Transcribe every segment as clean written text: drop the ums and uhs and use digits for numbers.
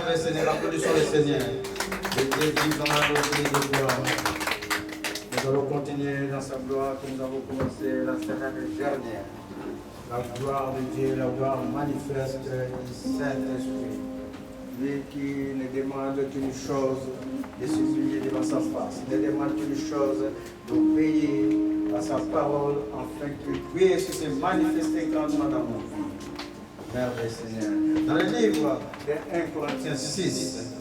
le Seigneur, applaudissons le Seigneur. Le Dieu vivant dans la de gloire. Nous allons continuer dans sa gloire que nous avons commencé la semaine dernière. La gloire de Dieu, la gloire manifeste du Saint-Esprit. Lui qui ne demande qu'une chose, de s'humilier devant sa face. Il ne demande qu'une chose, d'obéir à sa parole, afin que puisse se manifester grandement dans nos vies. Merveilleux Seigneur. Dans le livre de 1 Corinthiens 6,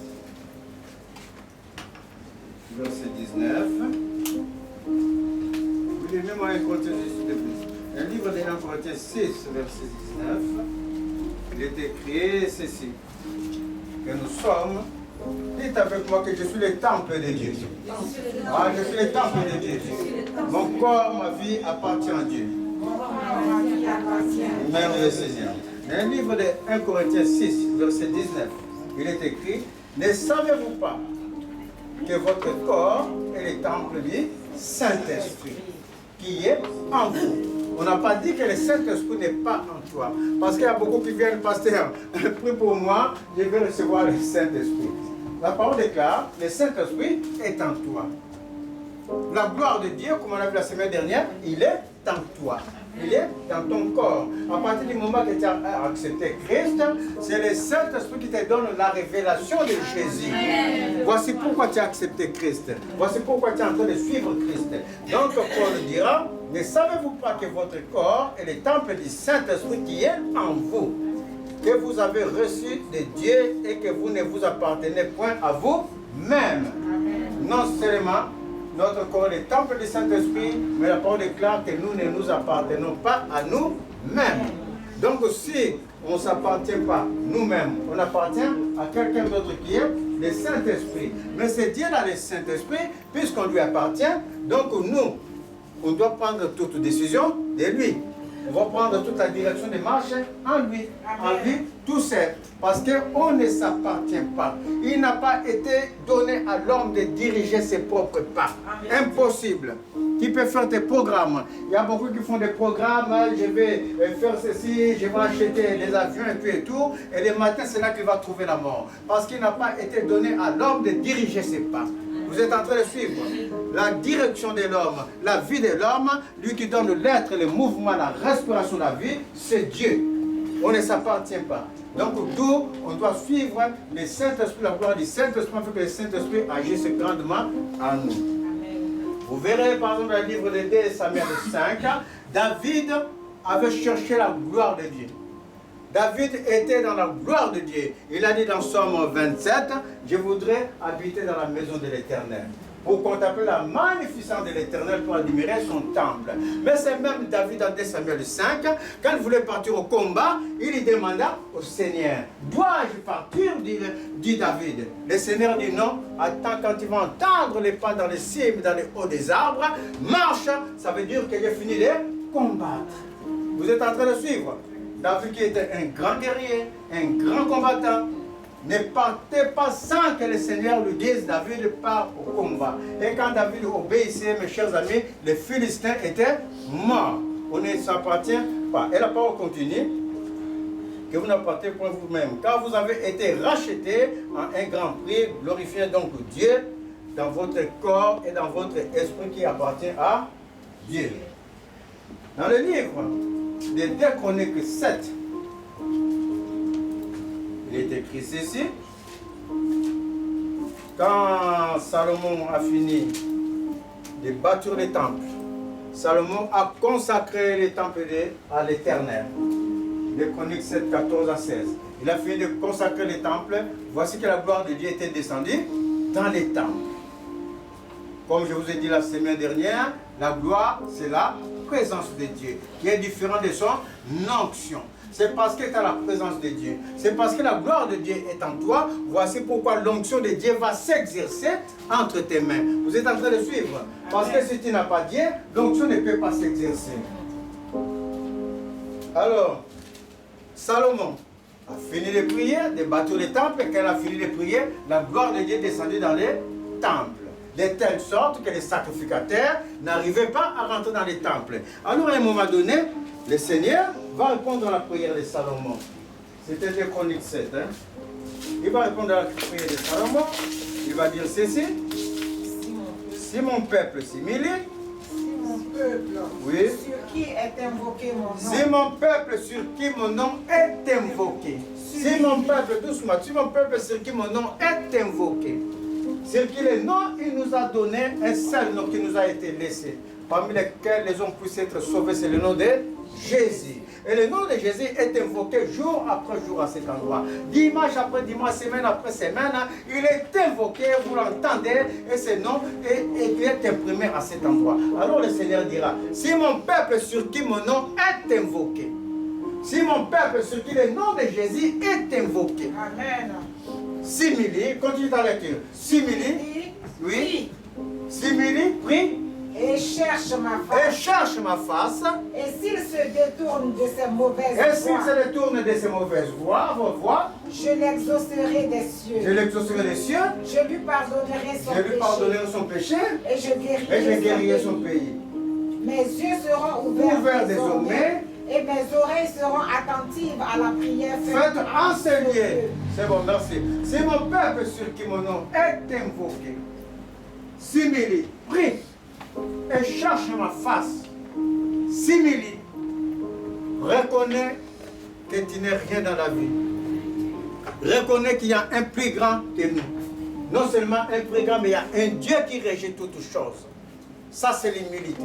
verset 19, vous lisez même 1 Corinthiens 6, le livre de 1 Corinthiens 6, verset 19, il est écrit ceci, que nous sommes, dites avec moi que je suis le temple de Dieu. Ah, je suis le temple de Dieu. Mon corps, ma vie appartient à Dieu. Merveilleux Seigneur. Dans le livre de 1 Corinthiens 6, verset 19, il est écrit, ne savez-vous pas que votre corps est le temple du Saint-Esprit qui est en vous? On n'a pas dit que le Saint-Esprit n'est pas en toi. Parce qu'il y a beaucoup qui viennent, pasteur, prie pour moi, je vais recevoir le Saint-Esprit. La parole déclare, le Saint-Esprit est en toi. La gloire de Dieu, comme on a vu la semaine dernière, il est en toi. Il est dans ton corps. À partir du moment que tu as accepté Christ, c'est le Saint-Esprit qui te donne la révélation de Jésus. Voici pourquoi tu as accepté Christ. Voici pourquoi tu es en train de suivre Christ. Donc Paul dira, ne savez-vous pas que votre corps est le temple du Saint-Esprit qui est en vous, que vous avez reçu de Dieu et que vous ne vous appartenez point à vous-même. Non seulement notre corps est le temple du Saint-Esprit, mais la parole déclare que nous ne nous appartenons pas à nous-mêmes. Donc si on ne s'appartient pas nous-mêmes, on appartient à quelqu'un d'autre qui est le Saint-Esprit. Mais c'est Dieu dans le Saint-Esprit, puisqu'on lui appartient, donc nous, on doit prendre toute décision de lui. On va prendre toute la direction des marches en lui, tout seul, parce qu'on ne s'appartient pas. Il n'a pas été donné à l'homme de diriger ses propres pas. Impossible. Qui peut faire des programmes? Il y a beaucoup qui font des programmes, je vais faire ceci, je vais acheter des avions et tout, et le matin c'est là qu'il va trouver la mort. Parce qu'il n'a pas été donné à l'homme de diriger ses pas. Vous êtes en train de suivre la direction de l'homme, la vie de l'homme, lui qui donne l'être, le mouvement, la respiration de la vie, c'est Dieu. On ne s'appartient pas. Donc d'où on doit suivre le Saint-Esprit, la gloire du Saint-Esprit, afin que le Saint-Esprit agisse grandement en nous. Vous verrez par exemple dans le livre de 2 Samuel 5, David avait cherché la gloire de Dieu. David était dans la gloire de Dieu. Il a dit dans Somme 27, je voudrais habiter dans la maison de l'Éternel, pour contempler la magnificence de l'Éternel, pour admirer son temple. Mais c'est même David dans 2 Samuel 5, quand il voulait partir au combat, il demanda au Seigneur, dois-je partir, dit David. Le Seigneur dit non, attends, quand tu vas entendre les pas dans les cimes, dans les hauts des arbres, marche, ça veut dire que j'ai fini de combattre. Vous êtes en train de suivre? David qui était un grand guerrier, un grand combattant, ne partait pas sans que le Seigneur lui dise, David part au combat. Et quand David obéissait, mes chers amis, les Philistins étaient morts. On ne s'appartient pas. Et la parole continue, que vous n'appartenez pas vous-même. Car vous avez été rachetés en un grand prix, glorifiez donc Dieu dans votre corps et dans votre esprit qui appartient à Dieu. Dans le livre des 2 Chroniques 7, il est écrit ceci. Quand Salomon a fini de bâtir le temple, Salomon a consacré le temple à l'Éternel. Les Chroniques 7, 14 à 16. Il a fini de consacrer le temple. Voici que la gloire de Dieu était descendue dans les temples. Comme je vous ai dit la semaine dernière, la gloire, c'est la présence de Dieu, qui est différente de son onction. C'est parce que tu as la présence de Dieu. C'est parce que la gloire de Dieu est en toi. Voici pourquoi l'onction de Dieu va s'exercer entre tes mains. Vous êtes en train de suivre. Parce que si tu n'as pas Dieu, l'onction ne peut pas s'exercer. Alors, Salomon a fini de prier, de bâtir le temple. Et quand il a fini de prier, la gloire de Dieu est descendue dans les temples. De telle sorte que les sacrificateurs n'arrivaient pas à rentrer dans les temples. Alors à un moment donné, le Seigneur va répondre à la prière de Salomon. C'était des Chroniques 7. Il va répondre à la prière de Salomon. Il va dire ceci. Si mon peuple s'humilie, oui. Sur qui est invoqué mon nom. Si mon peuple sur qui mon nom est invoqué. Si mon peuple, doucement, si mon peuple sur qui mon nom est invoqué. Sur qui le nom, il nous a donné un seul nom qui nous a été laissé. Parmi lesquels les hommes puissent être sauvés, c'est le nom de Jésus. Et le nom de Jésus est invoqué jour après jour à cet endroit. Dimanche après dimanche, semaine après semaine, il est invoqué, vous l'entendez, et ce nom est imprimé à cet endroit. Alors le Seigneur dira, si mon peuple sur qui mon nom est invoqué, si mon peuple sur qui le nom de Jésus est invoqué, Amen. Simili, continue ta lecture. Simili, oui. Simili, oui. Et cherche ma face. Et cherche ma face. Et s'il se détourne de ses mauvaises Et s'il voies, se détourne de ses mauvaises voies, je l'exaucerai des cieux. je l'exaucerai des cieux. Je lui pardonnerai son Je lui péché. pardonnerai son péché. Et je guérirai son pays. Mes yeux seront ouverts désormais. Et mes oreilles seront attentives à la prière Faites enseigner. C'est bon, merci. C'est mon peuple sur qui mon nom est invoqué. Simili, prie. Et cherche ma face. Simili, reconnais que tu n'es rien dans la vie. Reconnais qu'il y a un plus grand que nous. Non seulement un plus grand, mais il y a un Dieu qui régit toutes choses. Ça, c'est l'humilité.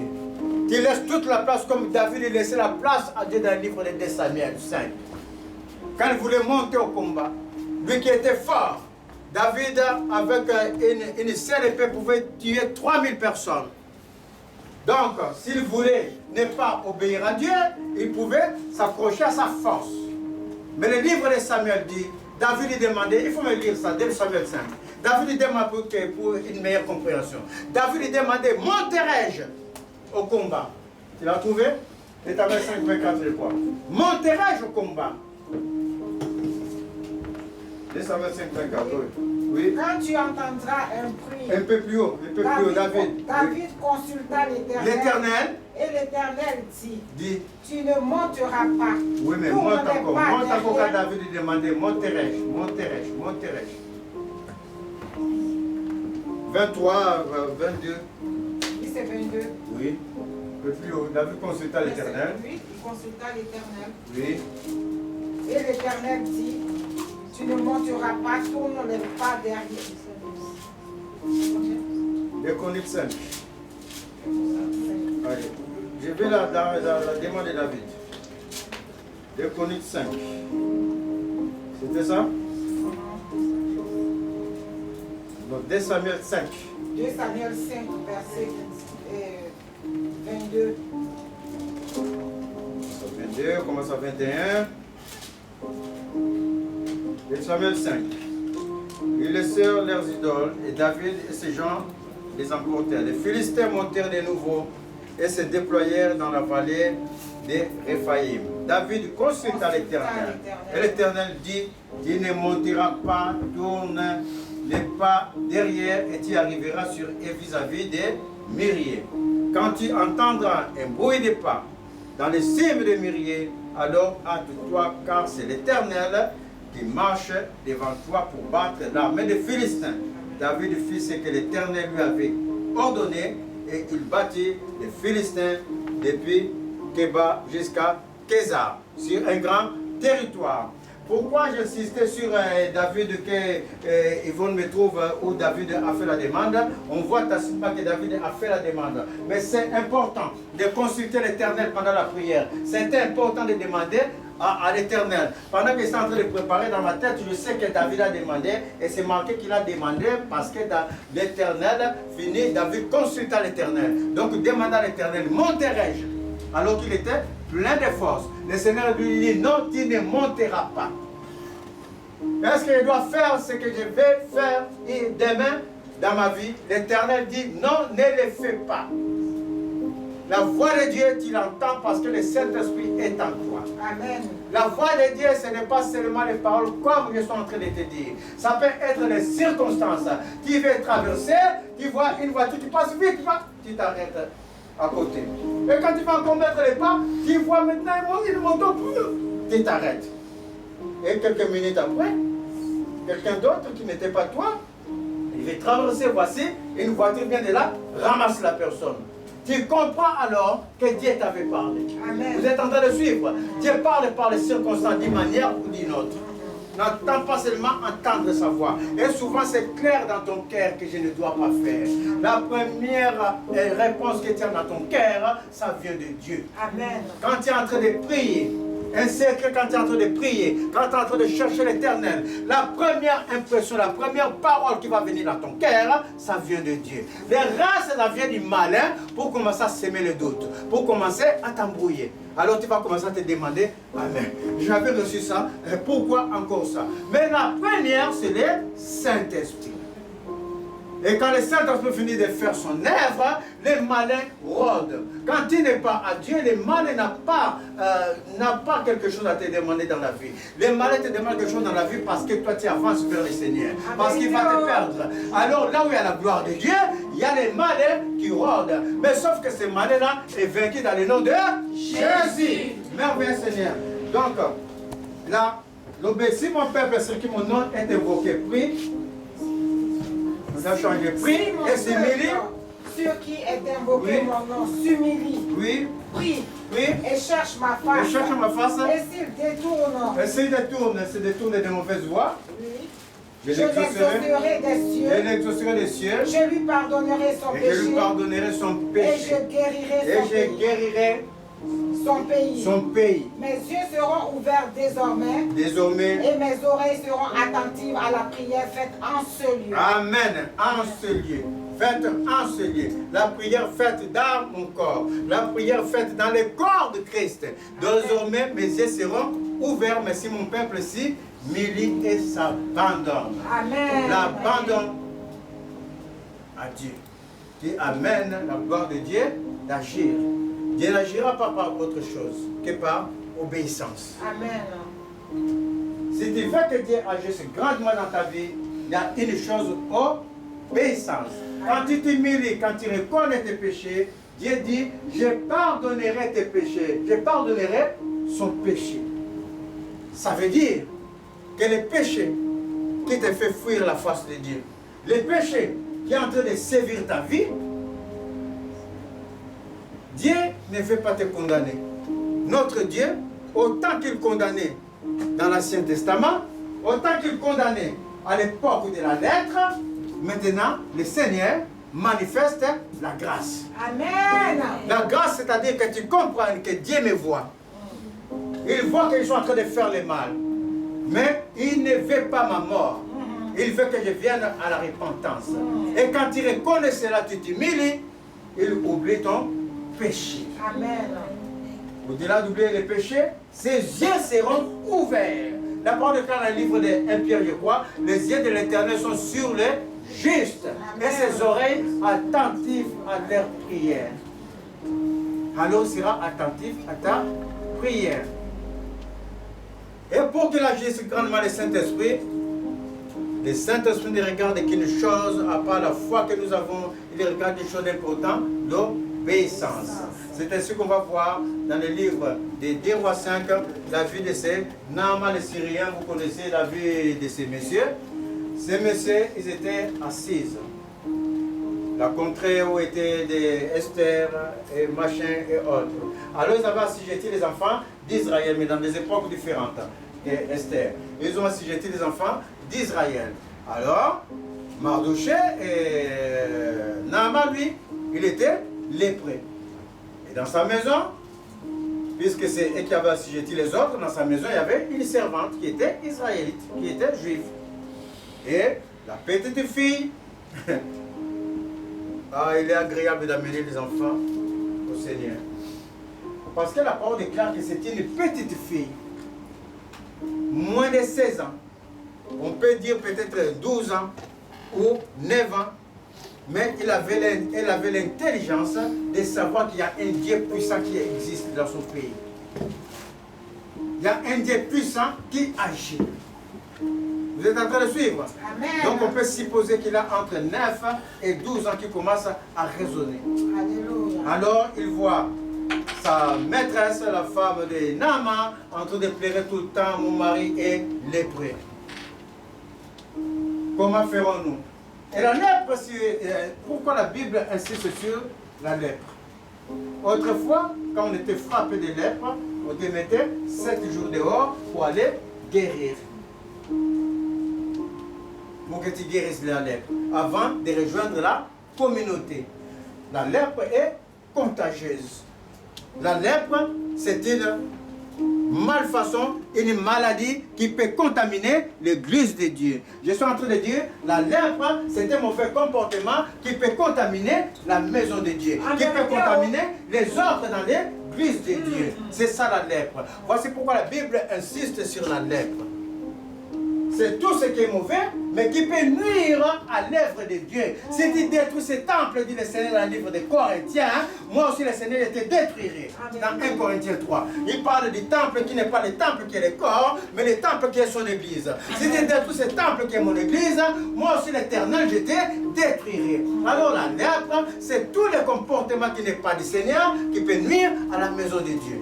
Tu laisses toute la place comme David laissait la place à Dieu dans le livre de 2 Samuel 5. Quand il voulait monter au combat, lui qui était fort, David, avec une seule épée, pouvait tuer 3000 personnes. Donc, s'il voulait ne pas obéir à Dieu, il pouvait s'accrocher à sa force. Mais le livre de Samuel dit, David lui demandait, il faut me lire ça, 2 Samuel 5. David lui demandait pour une meilleure compréhension. David lui demandait, monterai-je au combat? Tu l'as trouvé? Samuel 5, 24, je crois. Monterai-je au combat? 2 Samuel 5, 24, oui. Quand tu entendras un bruit, Un peu plus haut, David. David consulta l'Éternel. Et l'Éternel dit, tu ne monteras pas. Oui, mais monte encore quand David lui demandait, monterai-je. 23, 22. Oui, c'est 22. Oui. Un peu plus haut, David consulta l'Éternel. Oui, il consulta l'Éternel. Oui. Et l'Éternel dit, tu ne monteras pas, tourne les pas derrière. Déconite 5. Allez. Je vais dans la demande de David. Déconite 5. C'était ça? Donc 2 Samuel 5. 2 Samuel 5, verset 22. 22, on commence à 21. 2 Samuel 5. Ils laissèrent leurs idoles et David et ses gens les emportèrent. Les Philistins montèrent de nouveau et se déployèrent dans la vallée de Réphaïm. David consulta l'Éternel. Et l'Éternel dit, tu ne monteras pas, tourne les pas derrière et tu arriveras sur et vis-à-vis des myriers. Quand tu entendras un bruit de pas dans les cimes des myriers, alors hâte-toi car c'est l'Éternel qui marche devant toi pour battre l'armée des Philistins. David fit ce que l'Éternel lui avait ordonné et il battit les Philistins depuis Kéba jusqu'à Kézar, sur un grand territoire. Pourquoi j'insistais sur David que Yvonne me trouve où David a fait la demande? On voit tacitement que David a fait la demande. Mais c'est important de consulter l'Éternel pendant la prière. C'est important de demander à l'Éternel. Pendant que je suis en train de préparer dans ma tête, je sais que David a demandé, et c'est marqué qu'il a demandé parce que l'Éternel finit, David consulta l'Éternel. Donc demanda à l'Éternel, monterai-je? Alors qu'il était plein de force. Le Seigneur lui dit, non, tu ne monteras pas. Est-ce que je dois faire ce que je vais faire demain dans ma vie? L'Éternel dit, non, ne le fais pas. La voix de Dieu, tu l'entends parce que le Saint-Esprit est en toi. Amen. La voix de Dieu, ce n'est pas seulement les paroles comme je suis en train de te dire. Ça peut être les circonstances. Tu veux traverser, tu vois une voiture, tu passes vite, tu t'arrêtes à côté. Et quand tu vas encore mettre les pas, tu vois maintenant une moto, tu t'arrêtes. Et quelques minutes après, quelqu'un d'autre qui n'était pas toi. Il va traverser, voici, une voiture vient de là, ramasse la personne. Tu comprends alors que Dieu t'avait parlé. Amen. Vous êtes en train de suivre. Dieu parle par les circonstances d'une manière ou d'une autre. N'entends pas seulement entendre sa voix. Et souvent c'est clair dans ton cœur que je ne dois pas faire. La première réponse que tu as dans ton cœur, ça vient de Dieu. Amen. Quand tu es en train de prier, un secret quand tu es en train de prier, quand tu es en train de chercher l'Éternel, la première impression, la première parole qui va venir dans ton cœur, ça vient de Dieu. Le reste, ça vient du malin pour commencer à semer le doute, pour commencer à t'embrouiller. Alors tu vas commencer à te demander, Amen, j'avais reçu ça, pourquoi encore ça? Mais la première, c'est le Saint-Esprit. Et quand le Saint-Esprit finit de faire son œuvre, le malin rôde. Quand il n'est pas à Dieu, le malin n'a pas quelque chose à te demander dans la vie. Le malin te demande quelque chose dans la vie parce que toi tu avances vers le Seigneur. Parce qu'il va te perdre. Alors là où il y a la gloire de Dieu, il y a les malins qui rôdent. Mais sauf que ce malin-là est vaincu dans le nom de Jésus. Merveilleux Seigneur. Donc, là, si mon peuple sur qui mon nom est invoqué, prie. Nous avons changé, prie et s'humilie. Ceux qui est invoqué mon nom s'humilie. Oui. Prie. Oui. Et cherche ma face. Et cherche ma face. Et s'il détourne. Et s'il détourne de mauvaises voies. Oui. Je l'exaucerai des cieux. Je l'exaucerai des cieux. Je lui pardonnerai son péché. Et je lui pardonnerai son péché. Et je guérirai son pays. Mes yeux seront ouverts désormais. Et mes oreilles seront attentives à la prière faite en ce lieu. Amen. En ce lieu. Faite en ce lieu. La prière faite dans mon corps. La prière faite dans le corps de Christ. Désormais, mes yeux seront ouverts. Mais si mon peuple s'y milite et s'abandonne. Amen. L'abandon à Dieu. Qui amène la gloire de Dieu d'agir. Dieu n'agira pas par autre chose que par obéissance. Amen. Si tu veux que Dieu agisse grandement dans ta vie, il y a une chose, obéissance. Quand tu t'humilies, quand tu reconnais tes péchés, Dieu dit, je pardonnerai tes péchés. Je pardonnerai son péché. Ça veut dire que le péché qui te fait fuir la face de Dieu, le péché qui est en train de sévir ta vie, Dieu ne veut pas te condamner. Notre Dieu, autant qu'il condamnait dans l'Ancien Testament, autant qu'il condamnait à l'époque de la lettre, maintenant, le Seigneur manifeste la grâce. Amen. La grâce, c'est-à-dire que tu comprends que Dieu me voit. Il voit que je suis en train de faire le mal. Mais il ne veut pas ma mort. Il veut que je vienne à la repentance. Et quand tu reconnais cela, tu t'humilies, il oublie ton péché. Amen. Au-delà d'oublier les péchés, ses yeux seront ouverts. La parole de Dieu dans le livre de 1 Pierre, je crois, les yeux de l'Éternel sont sur les justes. Et ses oreilles attentives à leur prière. Alors il sera attentif à ta prière. Et pour qu'il agisse grandement le Saint-Esprit ne regarde qu'une chose, à part la foi que nous avons, il regarde une chose importante, l'obéissance. C'est ainsi qu'on va voir dans le livre des 2 Rois 5, la vie de ces Naaman les Syriens. Vous connaissez la vie de ces messieurs. Ces messieurs, ils étaient assis. La contrée où étaient des Esther et machin et autres. Alors ils avaient assujetti les enfants d'Israël, mais dans des époques différentes d'Esther. Ils ont assujetti les enfants d'Israël. Alors, Mardoché et Naaman, lui, il était lépreux. Et dans sa maison, puisque c'est eux qui avaient assujetti les autres, dans sa maison, il y avait une servante qui était israélite, qui était juive. Et la petite fille, il est agréable d'amener les enfants au Seigneur. Parce que la parole déclare que c'était une petite fille, moins de 16 ans. On peut dire peut-être 12 ans ou 9 ans. Mais elle avait l'intelligence de savoir qu'il y a un Dieu puissant qui existe dans son pays. Il y a un Dieu puissant qui agit. Vous êtes en train de suivre? Amen. Donc on peut supposer qu'il a entre 9 et 12 ans qui commence à raisonner. Alléluia. Alors il voit sa maîtresse, la femme de Naaman, en train de pleurer tout le temps, mon mari est lépreux. comment ferons-nous? Et la lèpre, pourquoi la Bible insiste sur la lèpre? Autrefois, quand on était frappé de lèpre, on te mettait 7 jours dehors pour aller guérir. Pour que tu guérisses la lèpre, avant de rejoindre la communauté. La lèpre est contagieuse. La lèpre, c'est une malfaçon, une maladie qui peut contaminer l'église de Dieu. Je suis en train de dire, la lèpre, c'est un mauvais comportement qui peut contaminer la maison de Dieu, qui peut contaminer les autres dans l'église de Dieu. C'est ça la lèpre. Voici pourquoi la Bible insiste sur la lèpre. C'est tout ce qui est mauvais, mais qui peut nuire à l'œuvre de Dieu. Si tu détruis ce temple, dit le Seigneur dans le livre des Corinthiens, moi aussi le Seigneur te détruirait. Dans 1 Corinthiens 3. Il parle du temple qui n'est pas le temple qui est le corps, mais le temple qui est son église. Si tu détruis ce temple qui est mon église, moi aussi l'Éternel, je te détruirai. Alors la lèpre, c'est tout le comportement qui n'est pas du Seigneur, qui peut nuire à la maison de Dieu.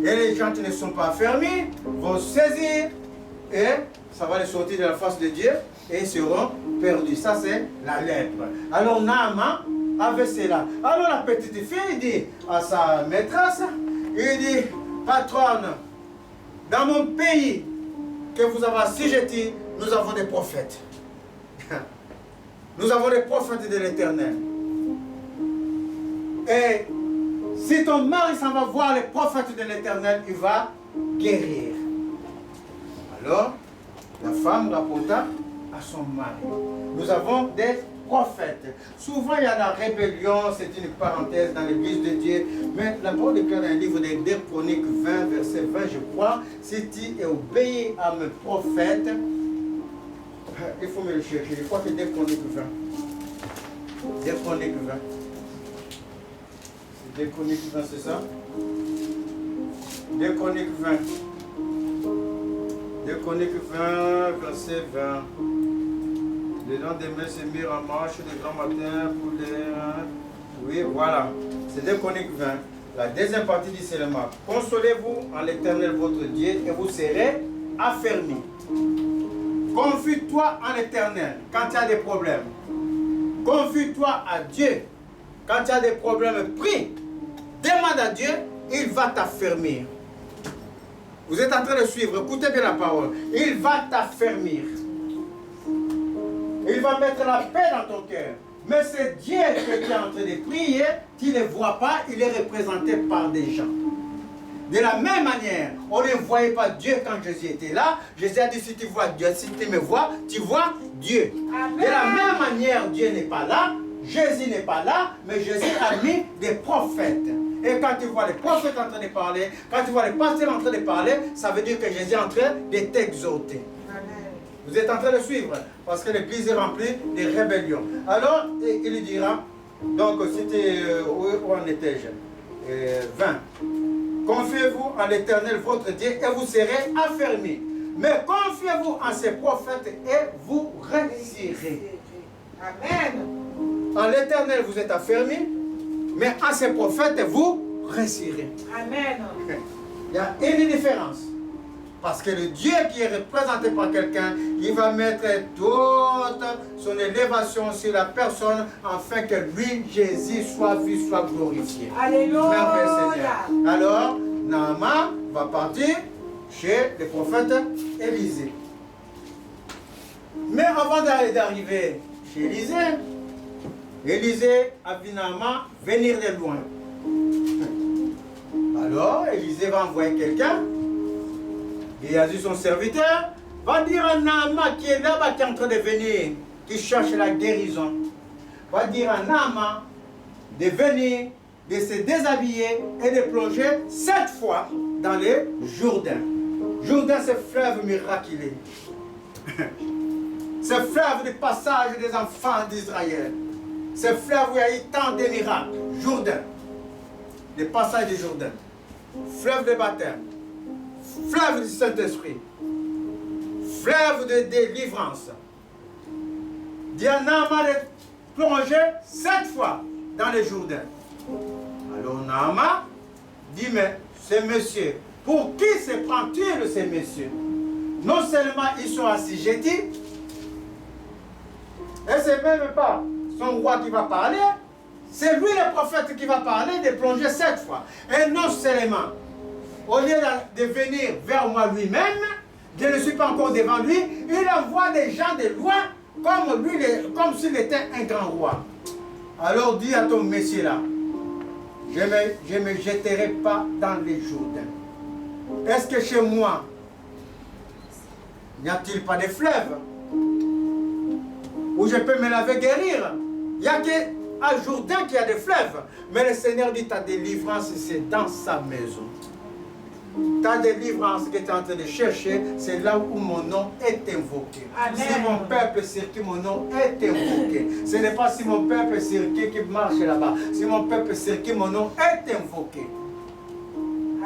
Et les gens qui ne sont pas affermis vont saisir et ça va les sortir de la face de Dieu et ils seront perdus. Ça, c'est la lèpre. Alors, Naaman avait cela. Alors, la petite fille dit à sa maîtresse, il dit, patronne, dans mon pays que vous avez assujetti, nous avons des prophètes. Nous avons des prophètes de l'Éternel. Et si ton mari s'en va voir les prophètes de l'Éternel, il va guérir. Alors, la femme rapporta à son mari. Nous avons des prophètes. Souvent, il y a la rébellion, c'est une parenthèse dans l'église de Dieu. Mais la parole de Dieu dans le livre des 2 Chroniques 20, verset 20, je crois, si tu obéis à mes prophètes, il faut me le chercher. Je crois que 2 Chroniques 20. 2 Chroniques 20. C'est 2 Chroniques 20, c'est ça? 2 Chroniques 20. 2 Chroniques 20, verset 20. Les lendemains se mirent en marche le grand matin pour les... Oui, voilà. C'est 2 Chroniques 20. La deuxième partie dit seulement, consolez-vous en l'Éternel votre Dieu et vous serez affermis. Confie-toi en l'Éternel quand tu as des problèmes. Confie-toi à Dieu quand tu as des problèmes. Prie. Demande à Dieu, il va t'affermir. Vous êtes en train de suivre, écoutez bien la parole. Il va t'affermir. Il va mettre la paix dans ton cœur. Mais c'est Dieu que tu es en train de prier, tu ne le vois pas, il est représenté par des gens. De la même manière, on ne voyait pas Dieu quand Jésus était là. Jésus a dit, si tu vois Dieu, si tu me vois, tu vois Dieu. Amen. De la même manière, Dieu n'est pas là, Jésus n'est pas là, mais Jésus a mis des prophètes. Et quand tu vois les prophètes en train de parler, quand tu vois les pasteurs en train de parler, ça veut dire que Jésus est en train de t'exhorter. Vous êtes en train de suivre, parce que l'église est remplie de rébellions. Alors, il lui dira, donc c'était, où en étais-je? 20. Confiez-vous en l'Éternel votre Dieu et vous serez affermis. Mais confiez-vous en ses prophètes et vous réussirez. Amen. En l'Éternel vous êtes affermis, mais en ses prophètes vous réussirez. Amen. Il y a une différence. Parce que le Dieu qui est représenté par quelqu'un, il va mettre toute son élévation sur la personne afin que lui, Jésus, soit vu, soit glorifié. Alléluia. Seigneur. Alors, Naaman va partir chez le prophète Élisée. Mais avant d'arriver chez Élisée, Élisée a vu Naaman venir de loin. Alors, Élisée va envoyer quelqu'un. Et a dit son serviteur, va dire à Naaman qui est là-bas, qui est en train de venir, qui cherche la guérison. Va dire à Naaman de venir, de se déshabiller et de plonger 7 fois dans le Jourdain. Jourdain, c'est fleuve miraculeux. C'est fleuve du passage des enfants d'Israël. C'est fleuve où il y a eu tant de miracles. Jourdain. Le passage du Jourdain. Fleuve de baptême. Fleuve du Saint-Esprit, fleuve de délivrance. Naaman est plongé 7 fois dans le Jourdain. Alors Naaman dit, mais ce monsieur, pour qui se prend-il ce monsieur? non seulement ils sont assujettis, et c'est même pas son roi qui va parler, c'est lui le prophète qui va parler de plonger 7 fois. Et non seulement, au lieu de venir vers moi lui-même, je ne suis pas encore devant lui, il envoie des gens de loin comme s'il était un grand roi. Alors dis à ton Messie là, je ne me jetterai pas dans les Jourdains. Est-ce que chez moi, n'y a-t-il pas de fleuves où je peux me laver, guérir? Il n'y a qu'à Jourdain qu'il y a des fleuves. Mais le Seigneur dit, ta délivrance, c'est dans sa maison. Ta délivrance que tu es en train de chercher, c'est là où mon nom est invoqué. Amen. Si mon peuple sur qui mon nom est invoqué. Ce n'est pas si mon peuple sur qui marche là-bas. Si mon peuple sur qui mon nom est invoqué.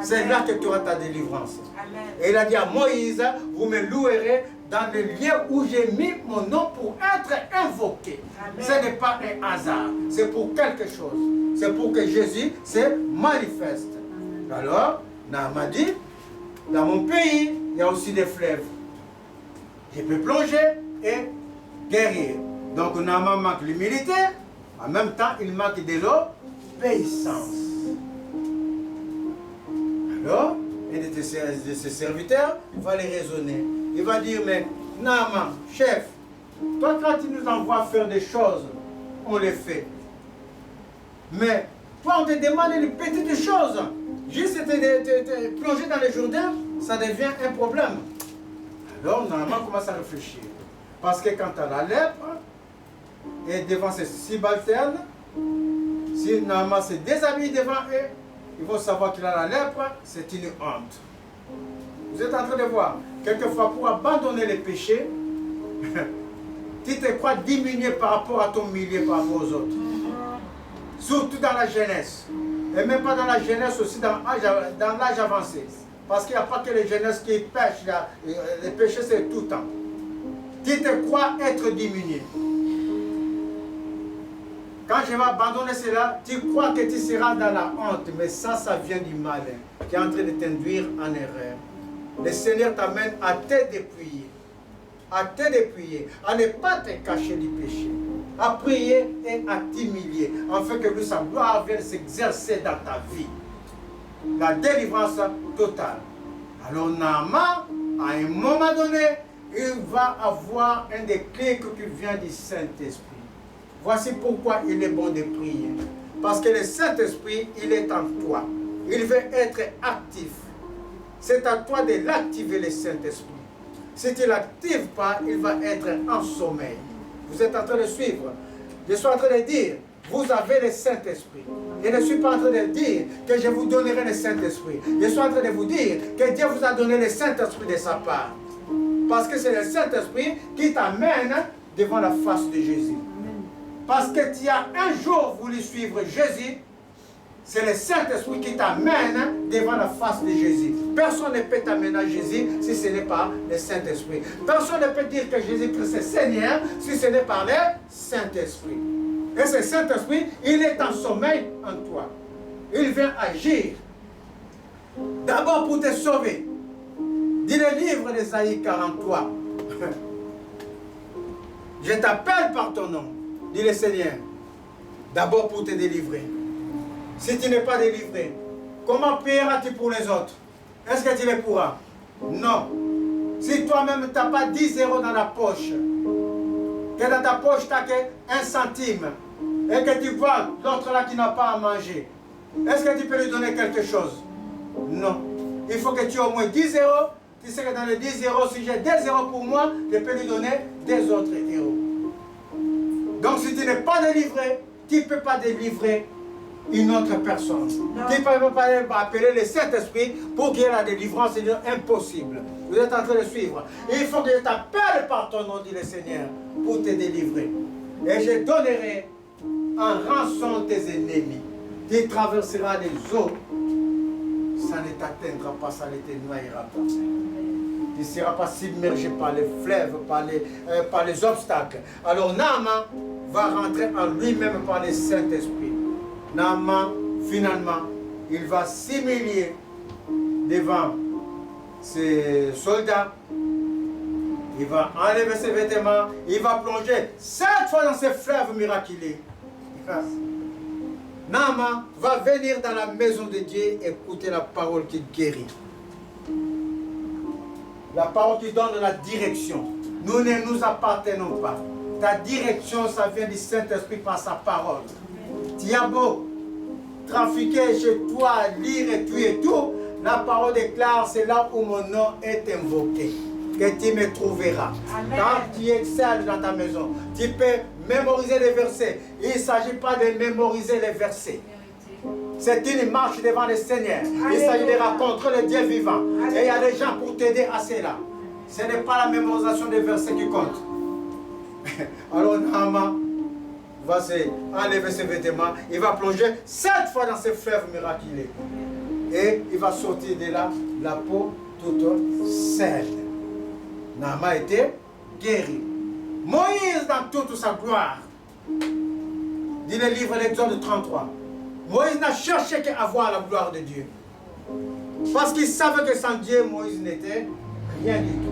C'est là que tu auras ta délivrance. Amen. Et il a dit à Moïse, vous me louerez dans le lieu où j'ai mis mon nom pour être invoqué. Amen. Ce n'est pas un hasard. C'est pour quelque chose. C'est pour que Jésus se manifeste. Amen. Alors, Naaman dit, dans mon pays, il y a aussi des fleuves. Je peux plonger et guérir. Donc Naaman manque l'humilité, en même temps il manque de l'obéissance. Alors, un de ses serviteurs va les raisonner. Il va dire, mais Naaman, chef, toi quand tu nous envoies faire des choses, on les fait. Mais toi on te demande les petites choses. Juste de plonger dans les Jourdains, ça devient un problème. Alors, Naaman commence à réfléchir. Parce que quand tu as la lèpre, et devant ces subalternes, si Naaman se déshabille devant eux, ils vont savoir qu'il a la lèpre, c'est une honte. Vous êtes en train de voir, quelquefois pour abandonner les péchés, tu te crois diminuer par rapport à ton milieu, par rapport aux autres. Surtout dans la jeunesse. Et même pas dans la jeunesse, aussi dans l'âge avancé. Parce qu'il n'y a pas que les jeunesses qui pêchent. Les péchés, c'est tout le temps. Tu te crois être diminué. Quand je vais abandonner cela, tu crois que tu seras dans la honte. Mais ça vient du malin qui est en train de t'induire en erreur. Le Seigneur t'amène à te dépouiller. À te dépouiller. À ne pas te cacher du péché. À prier et à t'humilier, afin que lui, sa gloire vienne s'exercer dans ta vie. La délivrance totale. Alors Naaman, à un moment donné, il va avoir un déclic qui vient du Saint-Esprit. Voici pourquoi il est bon de prier. Parce que le Saint-Esprit, il est en toi. Il veut être actif. C'est à toi de l'activer, le Saint-Esprit. Si tu ne l'actives pas, il va être en sommeil. Vous êtes en train de suivre. Je suis en train de dire, vous avez le Saint-Esprit. Je ne suis pas en train de dire que je vous donnerai le Saint-Esprit. Je suis en train de vous dire que Dieu vous a donné le Saint-Esprit de sa part. Parce que c'est le Saint-Esprit qui t'amène devant la face de Jésus. Parce que tu as un jour voulu suivre Jésus, c'est le Saint-Esprit qui t'amène devant la face de Jésus. Personne ne peut t'amener à Jésus si ce n'est pas le Saint-Esprit. Personne ne peut dire que Jésus-Christ est Seigneur si ce n'est pas le Saint-Esprit. Et ce Saint-Esprit, il est en sommeil en toi. Il vient agir. D'abord pour te sauver. Dis le livre d'Ésaïe 43. Je t'appelle par ton nom. Dis le Seigneur. D'abord pour te délivrer. Si tu n'es pas délivré, comment paieras-tu pour les autres? Est-ce que tu les pourras? Non. Si toi-même tu n'as pas 10 € dans la poche, que dans ta poche tu n'as que 1 centime, et que tu vois l'autre là qui n'a pas à manger, est-ce que tu peux lui donner quelque chose? Non. Il faut que tu aies au moins 10 €. Tu sais que dans les 10 €, si j'ai 2 € pour moi, je peux lui donner 2 autres euros. Donc si tu n'es pas délivré, tu ne peux pas délivrer une autre personne. Non. Tu ne peux pas appeler le Saint-Esprit pour qu'il y ait la délivrance, c'est impossible. Vous êtes en train de suivre. Il faut que je t'appelle par ton nom, dit le Seigneur, pour te délivrer. Et je donnerai en rançon tes ennemis. Tu traverseras les eaux, ça ne t'atteindra pas, ça ne te noyera pas. Tu ne seras pas submergé par les fleuves, par les obstacles. Alors Naaman va rentrer en lui-même par le Saint-Esprit. Naaman, finalement, il va s'humilier devant ses soldats Il va enlever ses vêtements. Il va plonger 7 fois dans ces fleuves miraculeux. Naaman va venir dans la maison de Dieu et écouter la parole qui guérit. La parole qui donne la direction. Nous ne nous appartenons pas. Ta direction, ça vient du Saint-Esprit par sa parole. Tu as beau trafiquer chez toi, lire et tout et tout, la parole déclare, c'est là où mon nom est invoqué, que tu me trouveras. Amen. Quand tu excelles dans ta maison, tu peux mémoriser les versets. Il ne s'agit pas de mémoriser les versets. C'est une marche devant le Seigneur. Il s'agit de rencontrer le Dieu vivant. Et il y a des gens pour t'aider à cela. Ce n'est pas la mémorisation des versets qui compte. Alors Naaman va enlever ses vêtements. Il va plonger 7 fois dans ces fleuves miraculeux. Et il va sortir de là la peau toute saine. Naaman était guéri. Moïse dans toute sa gloire. Dit le livre de l'Exode 33. Moïse n'a cherché qu'à voir la gloire de Dieu. Parce qu'il savait que sans Dieu, Moïse n'était rien du tout.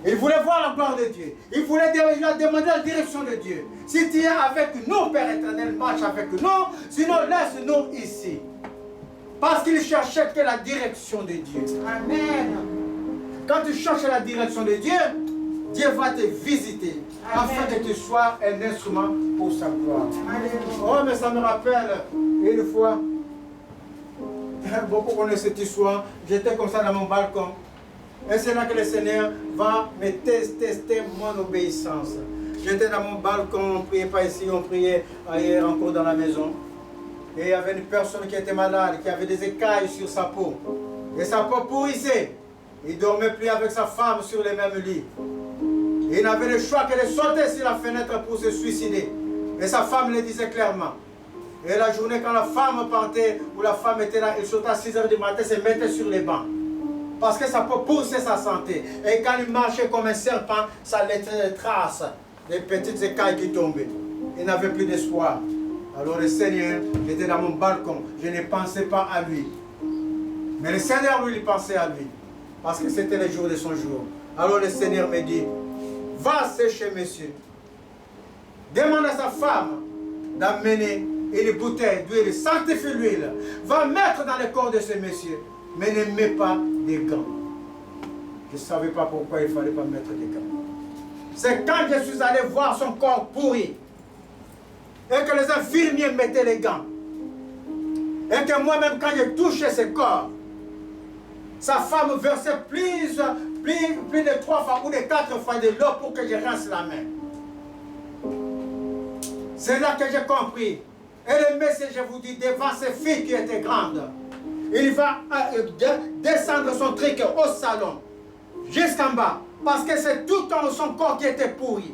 Il voulait voir la gloire de Dieu. Il a demandé la direction de Dieu. Si tu es avec nous, Père éternel, marche avec nous. Sinon, laisse-nous ici. Parce qu'il cherchait que la direction de Dieu. Amen. Quand tu cherches la direction de Dieu, Dieu va te visiter. Amen. Afin que tu sois un instrument pour sa gloire. Amen. Oh, mais ça me rappelle une fois, beaucoup connaissent cette histoire, j'étais comme ça dans mon balcon. Et c'est là que le Seigneur va me tester mon obéissance. J'étais dans mon balcon, on ne priait pas ici, on priait ailleurs encore dans la maison. Et il y avait une personne qui était malade, qui avait des écailles sur sa peau. Et sa peau pourrissait. Il ne dormait plus avec sa femme sur le même lit. Il n'avait le choix que de sauter sur la fenêtre pour se suicider. Et sa femme le disait clairement. Et la journée, quand la femme partait, ou la femme était là, il sautait à 6 h du matin, se mettait sur les bancs. Parce que ça peut pousser sa santé. Et quand il marchait comme un serpent, ça laissait des traces, des petites écailles qui tombaient. Il n'avait plus d'espoir. Alors le Seigneur était dans mon balcon. Je ne pensais pas à lui. Mais le Seigneur, lui, il pensait à lui. Parce que c'était le jour de son jour. Alors le Seigneur me dit, va sécher monsieur. Demande à sa femme d'amener une bouteille d'huile, sanctifie l'huile. Va mettre dans le corps de ce monsieur. Mais ne mets pas des gants. Je ne savais pas pourquoi il ne fallait pas mettre des gants. C'est quand je suis allé voir son corps pourri et que les infirmiers mettaient les gants. Et que moi-même, quand j'ai touché ce corps, sa femme versait plus de 3 fois ou de 4 fois de l'eau pour que je rince la main. C'est là que j'ai compris. Et le message, je vous dis, devant ces filles qui étaient grandes, il va descendre son truc au salon, jusqu'en bas, parce que c'est tout dans son corps qui était pourri.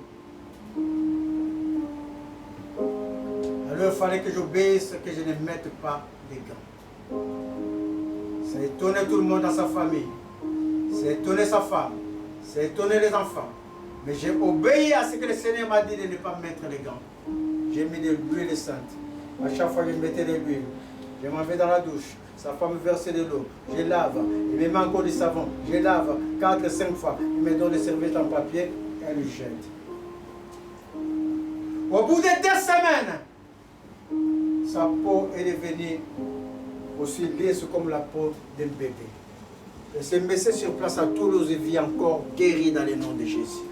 Alors il fallait que j'obéisse, que je ne mette pas des gants. Ça a étonné tout le monde dans sa famille. Ça a étonné sa femme. Ça a étonné les enfants. Mais j'ai obéi à ce que le Seigneur m'a dit de ne pas mettre les gants. J'ai mis de l'huile sainte. À chaque fois, je mettais de l'huile. Je m'en vais dans la douche. Sa femme versait de l'eau. Je lave. Il me met encore du savon. Je lave 4-5 fois. Il me donne des serviettes en papier. Elle le jette. Au bout de 2 semaines, sa peau est devenue aussi lisse comme la peau d'un bébé. Et ce monsieur sur place à Toulouse vit encore guéri dans le nom de Jésus.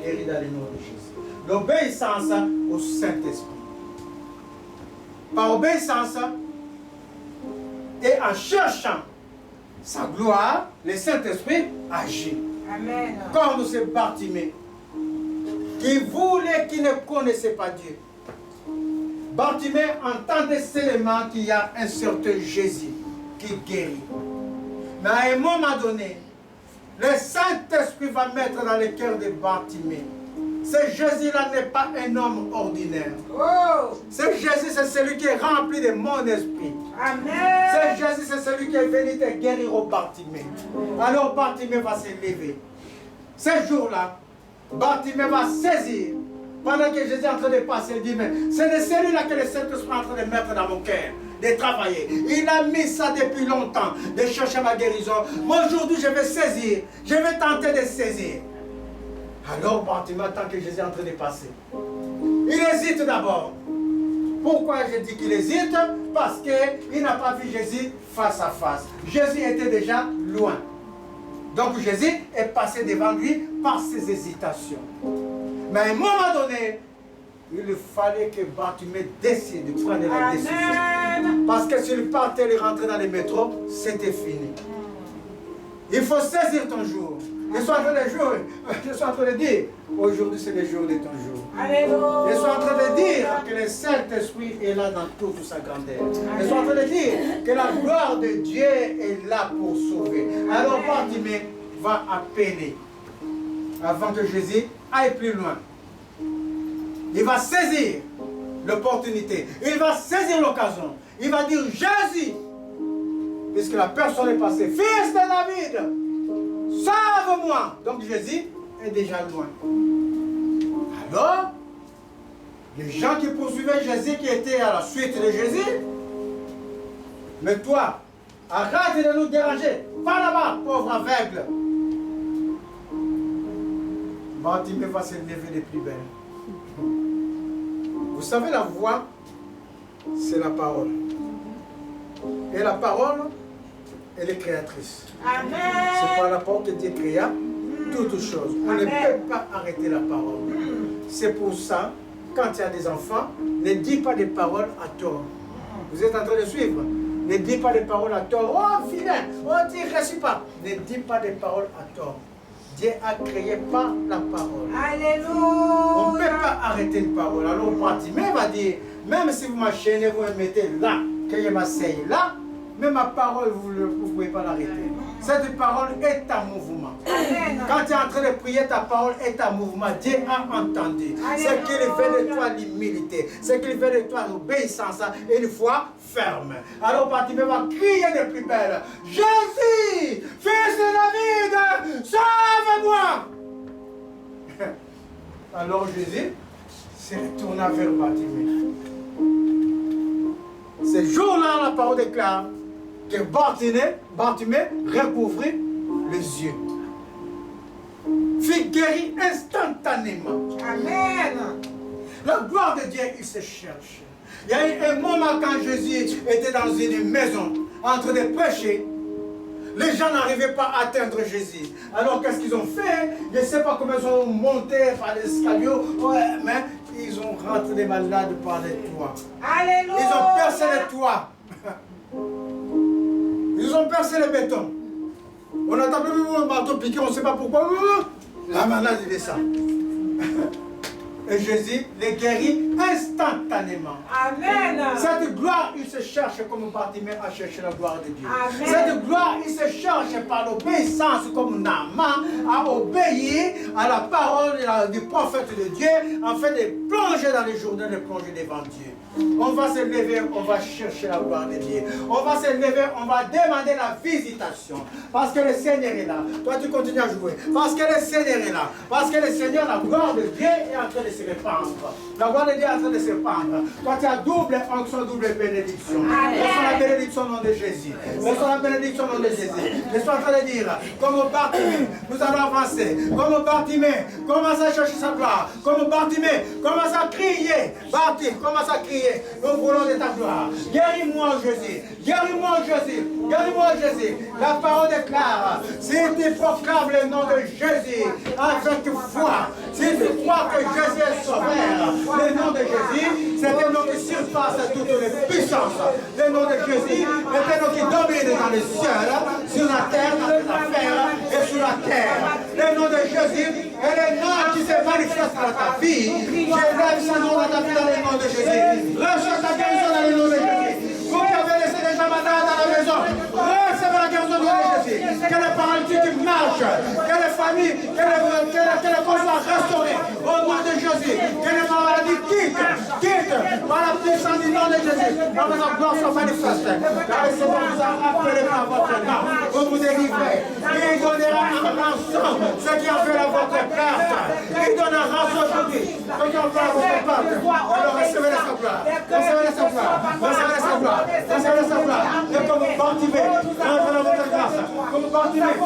Guéri dans le nom de Jésus. L'obéissance au Saint-Esprit. Par obéissance et en cherchant sa gloire, le Saint-Esprit agit. Amen. Comme ce Bartimée qui voulait, qui ne connaissait pas Dieu. Bartimée entendait seulement qu'il y a un certain Jésus qui guérit. Mais à un moment donné, le Saint-Esprit va mettre dans le cœur de Bartimée. Ce Jésus-là n'est pas un homme ordinaire. Oh. Ce Jésus, c'est celui qui est rempli de mon esprit. Amen. Ce Jésus, c'est celui qui est venu te guérir au Bartimée. Alors Bartimée va se lever. Ce jour-là, Bartimée va saisir pendant que Jésus est en train de passer, il dit, mais c'est de celui-là que le Saint-Esprit est en train de mettre dans mon cœur, de travailler. Il a mis ça depuis longtemps, de chercher ma guérison. Moi, aujourd'hui, je vais saisir, je vais tenter de saisir. Alors, Bartimée attend que Jésus est en train de passer. Il hésite d'abord. Pourquoi je dis qu'il hésite? Parce qu'il n'a pas vu Jésus face à face. Jésus était déjà loin. Donc Jésus est passé devant lui par ses hésitations. Mais à un moment donné, il fallait que Bartimée décide de prendre la décision. Parce que s'il partait et rentrait dans les métros, c'était fini. Il faut saisir ton jour. Je suis en train de dire, aujourd'hui c'est le jour de ton jour. Alléluia. Je suis en train de dire que le Saint-Esprit est là dans toute sa grandeur. Je suis en train de dire que la gloire de Dieu est là pour sauver. Alors Bartimée va appeler avant que Jésus aille plus loin. Il va saisir l'opportunité. Il va saisir l'occasion. Il va dire Jésus, puisque la personne est passée, fils de David, sauve-moi. Donc Jésus est déjà loin. Alors, les gens qui poursuivaient Jésus, qui étaient à la suite de Jésus, mais toi, arrête de nous déranger. Va là-bas, pauvre aveugle. Bartimée va se lever de plus belle. Vous savez, la voix, c'est la parole. Et la parole, elle est créatrice. Amen. C'est par la parole que Dieu créa toutes choses. On ne peut pas arrêter la parole. C'est pour ça, quand il y a des enfants, ne dis pas des paroles à tort. Vous êtes en train de suivre? Ne dis pas des paroles à tort. Oh, vilain, oh, tu ne réussis pas. Ne dis pas des paroles à tort. Dieu a créé par la parole. Alléluia. On ne peut pas arrêter une parole. Alors Bartimée va dire, même si vous m'enchaînez, vous me mettez là, que je m'asseye là, mais ma parole, vous ne pouvez pas l'arrêter. Cette parole est en mouvement. Quand tu es en train de prier, ta parole est en mouvement. Dieu a entendu. Ce qu'il veut de toi, l'humilité. Ce qu'il veut de toi, l'obéissance et une foi ferme. Alors Bartimée va crier de plus belle. Jésus, fils de David, sauve-moi. Alors Jésus se retourna vers Bartimée. Ce jour-là, la parole déclare que Bartimée recouvrit les yeux. Fut guéri instantanément. Amen. La gloire de Dieu, il se cherche. Il y a eu un moment quand Jésus était dans une maison en train de prêcher. Les gens n'arrivaient pas à atteindre Jésus. Alors qu'est-ce qu'ils ont fait? Je ne sais pas comment ils ont monté par l'escalier. Ouais, mais ils ont rentré des malades par les toits. Alléluia. Ils ont percé les toits. Ils ont percé le béton. On a tapé le marteau piqué, on ne sait pas pourquoi. La malade il descend. Et Jésus les guérit instantanément. Amen. Cette gloire, il se cherche comme Bartimée a cherché la gloire de Dieu. Amen. Cette gloire, il se cherche par l'obéissance comme Naaman a obéi à la parole du prophète de Dieu afin de plonger dans les journées, de plonger devant Dieu. On va se lever, on va chercher la gloire de Dieu. On va se lever, on va demander la visitation. Parce que le Seigneur est là. Toi, tu continues à jouer. Parce que le Seigneur est là. Parce que le Seigneur, la gloire de Dieu est en train de se répandre. La gloire de Dieu est en train de se répandre. Toi, tu as double onction, double bénédiction. Reçois la bénédiction au nom de Jésus. Reçois la bénédiction au nom de Jésus. Je suis en train de dire, comme Bartimée, nous allons avancer. Comme Bartimée, commence à chercher sa gloire. Comme Bartimée, commence à crier. Bartimée, commence à crier. Nous voulons de ta gloire. Guéris-moi, Jésus. Guéris-moi, Jésus. Guéris-moi, Jésus. La parole déclare, si tu proclames le nom de Jésus avec foi, si tu crois que Jésus est sauveur, le nom de Jésus, c'est un nom qui surpasse toutes les puissances. Le nom de Jésus est un nom qui domine dans les cieux, sur la terre, dans les affaires et sur la terre. Le nom de Jésus est le nom qui se manifeste dans ta vie. Je lève ce nom dans ta vie dans le nom de Jésus. Reçois ta guérison dans le nom de Jésus. Vous qui avez laissé des gens malades à la maison, recevez la guérison dans le nom de Jésus. Que les paralytiques marchent, que les familles, que les corps soient restaurés au nom de Jésus. Que les maladies quittent par la puissance du nom de Jésus. Par la gloire soit manifeste. Car le Seigneur vous a appelé par votre nom. Vous vous délivrez. Il donnera en rançon ce qui a fait à votre perte. Il donne en rançon aujourd'hui. Quand on va à votre part, alors recevez la gloire. Recevez la gloire. Recevez la gloire. Recevez la gloire. Et comme vous participez, rentrez dans votre grâce. Comme vous participez,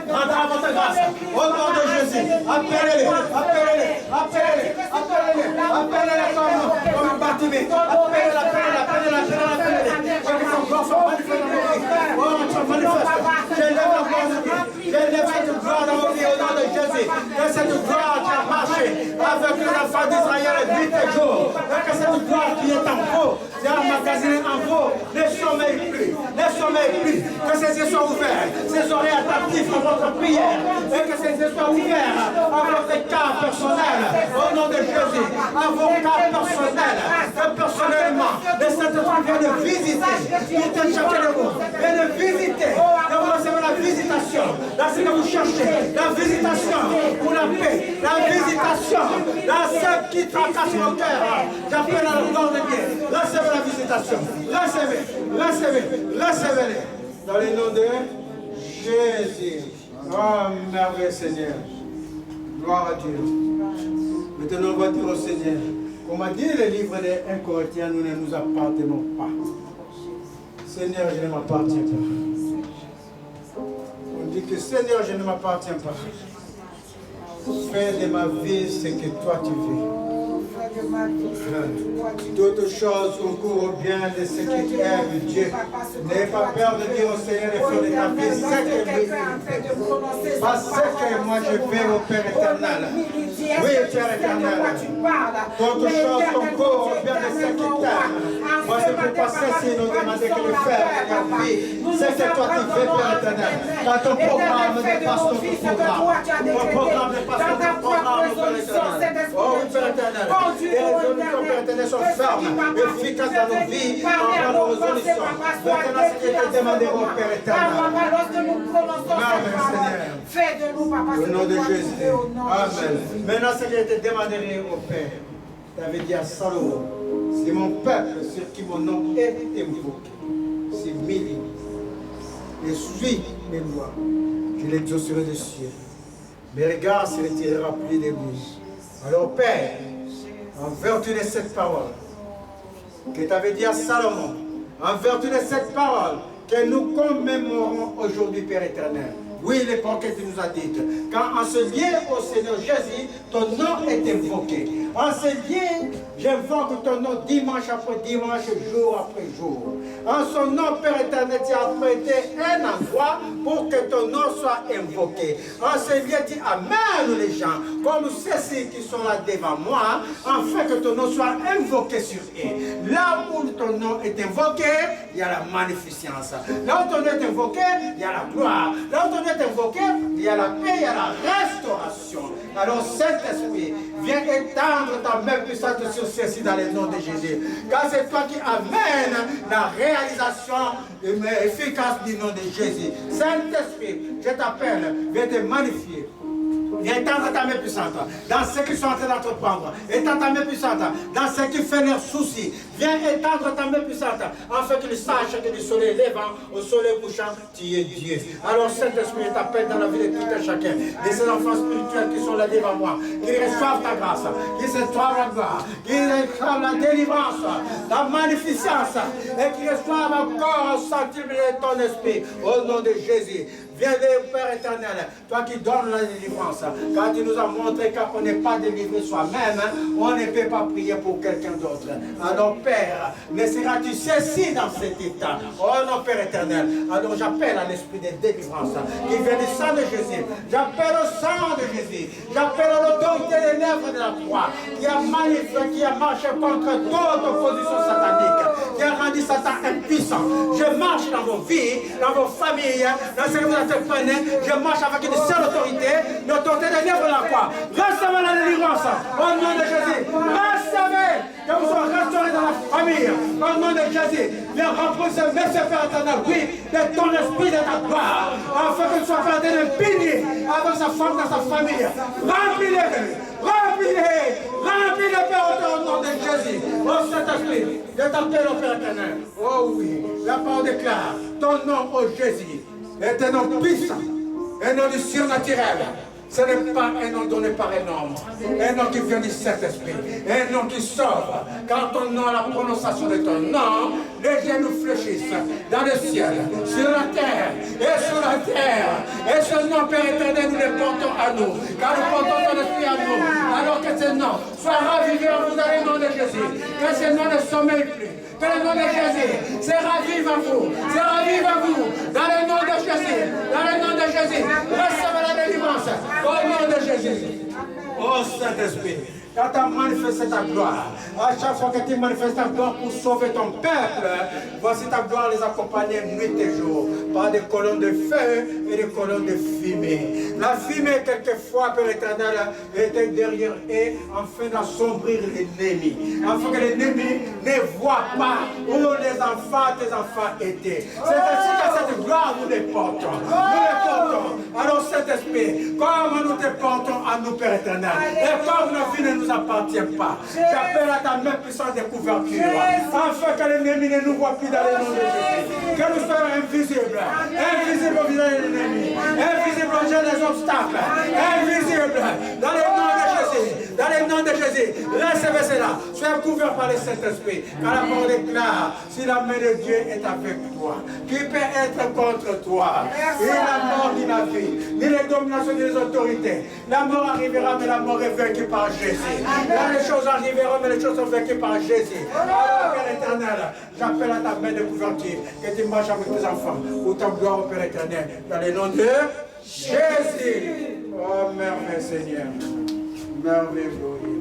rentrez dans votre grâce. Au nom de Jésus, appelez-les, appelez-les, appelez-les, appelez-les, appelez-les comme vous participez. Appelez-les, appelez-les, appelez-les, appelez-les. Que son gloire soit manifeste dans vos vies. Oh, soit manifeste. J'élève la gloire de Dieu. J'élève cette gloire dans vos vies au nom de Jésus. Que cette gloire qui a marché avec l'enfant d'Israël 8 jours. Et que cette gloire qui est en vous, c'est emmagasinée en vous, ne sommeille plus, ne sommeille plus. Que ses yeux soient ouverts, ses oreilles attentives à votre prière. Et que ses yeux soient ouverts à votre cas personnel. Au nom de Jésus, à vos cas personnels. Et personnellement, le Saint-Esprit vient de visiter tout un chacun de vous. Vient de visiter. Et vous recevez la visitation. Là, c'est que vous cherchez. La visitation pour la paix. La visitation. Là, celle qui tracasse vos cœurs. J'appelle à la gloire de Dieu. Recevez la visitation. Recevez. Recevez. Recevez-les. Dans le nom de Jésus. Oh, merveilleux Seigneur. Gloire à Dieu. Maintenant, on va dire au Seigneur. Comme a dit le livre des 1 Corinthiens, nous ne nous appartenons pas. Seigneur, je ne m'appartiens pas. On dit que Seigneur, je ne m'appartiens pas. Fais de ma vie ce que toi tu veux. D'autres choses concourent au bien de ce qui tu aimes, Dieu. N'aie pas peur de dire au Seigneur de faire de ta vie ce que lui fait. Parce que moi je vais au Père éternel. Oui, Père éternel. D'autres choses concourent au bien de ce qui t'aime. Moi c'est pourquoi ceci nous demander que de faire de ta vie ce que toi tu veux, Père éternel. Quand ton programme dépasse notre programme. Ton programme dépasse notre programme, Père éternel. Oh, Père éternel. Les résolutions, Père éternel, sont fermes, efficaces dans nos vies, dans nos résolutions. Maintenant, ce qui est demandé au Père éternel. Fais de nous, Papa, au nom de Jésus. Amen. Maintenant, ce qui a été demandé au Père, tu avais dit à Salomon, c'est mon peuple sur qui mon nom est invoqué. C'est mille. Et suis mes lois. Je l'exaucerai des cieux. Mes regards se retirera plus de lui. Alors, Père, en vertu de cette parole que tu avais dit à Salomon, en vertu de cette parole que nous commémorons aujourd'hui, Père éternel. Oui, les que tu nous as dites. Quand en se liant au Seigneur Jésus, ton nom est invoqué. En se liant, j'invoque ton nom dimanche après dimanche, jour après jour. En son nom, Père éternel, tu as prêté un endroit pour que ton nom soit invoqué. En se liant, tu amènes les gens, comme ceux qui sont là devant moi, afin que ton nom soit invoqué sur eux. Là où ton nom est invoqué, il y a la magnificence. Là où ton nom est invoqué, il y a la gloire. Là où ton nom est invoqué, il y a la paix, il y a la restauration. Alors Saint-Esprit, viens étendre ta main puissante sur ceci dans le nom de Jésus. Car c'est toi qui amènes la réalisation efficace du nom de Jésus. Saint-Esprit, je t'appelle, viens te magnifier. Viens étendre ta main puissante dans ceux qui sont en train d'entreprendre. Étends ta main puissante dans ceux qui font leurs soucis. Viens étendre ta main puissante afin qu'ils sachent que du soleil levant au soleil couchant, tu es Dieu. Alors Saint-Esprit, je t'appelle dans la vie de tout un chacun, de ces enfants spirituels qui sont là devant moi, qu'ils reçoivent ta grâce, qu'ils reçoivent la gloire, qu'ils reçoivent la délivrance, la magnificence, et qu'ils reçoivent encore un centime de ton esprit. Au nom de Jésus. Viens, Père éternel, toi qui donnes la délivrance, car tu nous as montré qu'on n'est pas délivré soi-même, on ne peut pas prier pour quelqu'un d'autre. Alors, Père, laisseras-tu ceci dans cet état? Oh non, Père éternel, alors j'appelle à l'esprit de délivrance qui vient du sang de Jésus. J'appelle au sang de Jésus. J'appelle à l'autorité des lèvres de la croix qui a magnifié, qui a marché contre toute opposition satanique, qui a rendu Satan impuissant. Je marche dans vos vies, dans vos familles, dans ce que vous êtes prenez. Je marche avec une seule autorité, l'autorité des lèvres de la croix. Recevez la délivrance au nom de Jésus. Recevez que vous soyez restaurés dans la famille au nom de Jésus. Viens remplir ce merci, Père éternel, oui, de ton esprit, de ta gloire, afin que tu sois Père éternel béni avec sa femme dans sa famille. Remplis-les, remplis-les, remplis-les, Père au nom de Jésus. Oh Saint-Esprit, je t'appelle au Père éternel. Oh oui, la parole déclare ton nom, oh Jésus, est un nom puissant, un nom du surnaturel, Ce n'est pas un nom donné par un homme, un nom qui vient du Saint-Esprit, un nom qui sauve. Quand ton nom, la prononciation de ton nom, les genoux fléchissent dans le ciel, sur la terre et sur la terre. Et ce nom, Père éternel, nous le portons à nous, car nous portons ton esprit à nous. Alors que ce nom soit ravivé en vous dans le nom de Jésus, que ce nom ne sommeille plus. Que le nom de Jésus se ravive en vous, se ravive en vous, dans le nom de Jésus, dans le nom de Jésus, recevez la délivrance, au nom de Jésus. Oh Saint-Esprit, quand tu as manifesté ta gloire, à chaque fois que tu manifestes ta gloire pour sauver ton peuple, voici ta gloire les accompagner nuit et jour par des colonnes de feu et des colonnes de fumée. La fumée, quelquefois, Père éternel, était derrière et afin d'assombrir l'ennemi, afin que l'ennemi ne voit pas où tes enfants étaient. C'est ainsi que cette gloire nous les portons. Nous les portons. Alors, Saint-Esprit, comme nous te portons à nous, Père éternel, et comme nos vies ne nous appartient pas, j'appelle à ta main puissante de couverture, afin que l'ennemi ne nous voit plus dans le nom de Jésus. Que nous soyons invisibles, invisibles au visage de l'ennemi, invisibles au jeu des obstacles, invisibles dans le nom de Jésus, dans le nom de Jésus. Recevez cela, soyez couverts par le Saint-Esprit, car la parole déclare, si la main de Dieu est avec toi, qui peut être contre toi? Et la mort ni la vie, ni les dominations ni les autorités. La mort arrivera, mais la mort est vaincue par Jésus. Là, les choses arriveront, mais les choses sont vaincues par Jésus. Alors, Père éternel, j'appelle à ta main de couverture, que tu marches avec tes enfants, pour ta gloire, Père éternel, dans le nom de Jésus. Oh, merveilleux Seigneur, merveilleux glorieux.